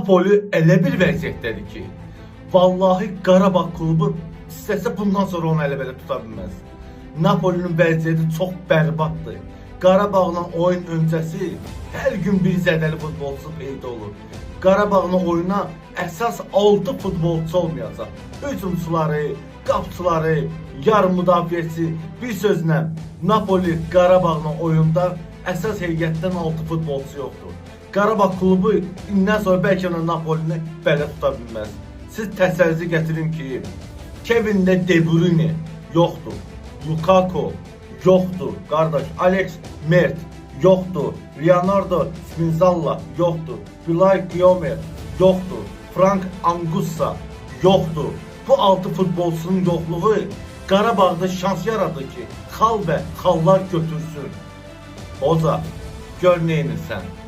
Napoli elə bir vəziyyətdədir ki, vallahi Qarabağ klubu istəsə bundan sonra onu elə belə tuta bilməz. Napoli'nin vəziyyəti çox bərbaddır. Qarabağla oyun öncəsi hər gün bir zədəli futbolçu peyda olur. Qarabağla oyuna əsas 6 futbolçu olmayacaq. Hücumçuları, qapçıları, yarım müdafiəçi, bir sözlə Napoli Qarabağla oyunda əsas heyətdən 6 futbolçu yoxdur. Qarabağ klubu indən sonra bəlkə də Napolini belə tuta bilməz. Siz təsəvvür gətirin ki, Kevin De Bruyne yoxdur. Lukaku yoxdur. Qardaş Alex Mert yoxdur. Leonardo Spinzalla yoxdur. Bilal Guillaume yoxdur. Frank Anguissa yoxdur. Bu 6 futbolçunun yoxluğu Qarabağda şans yaradı ki, xal və xallar götürsün. Hoca, gör neynirsən?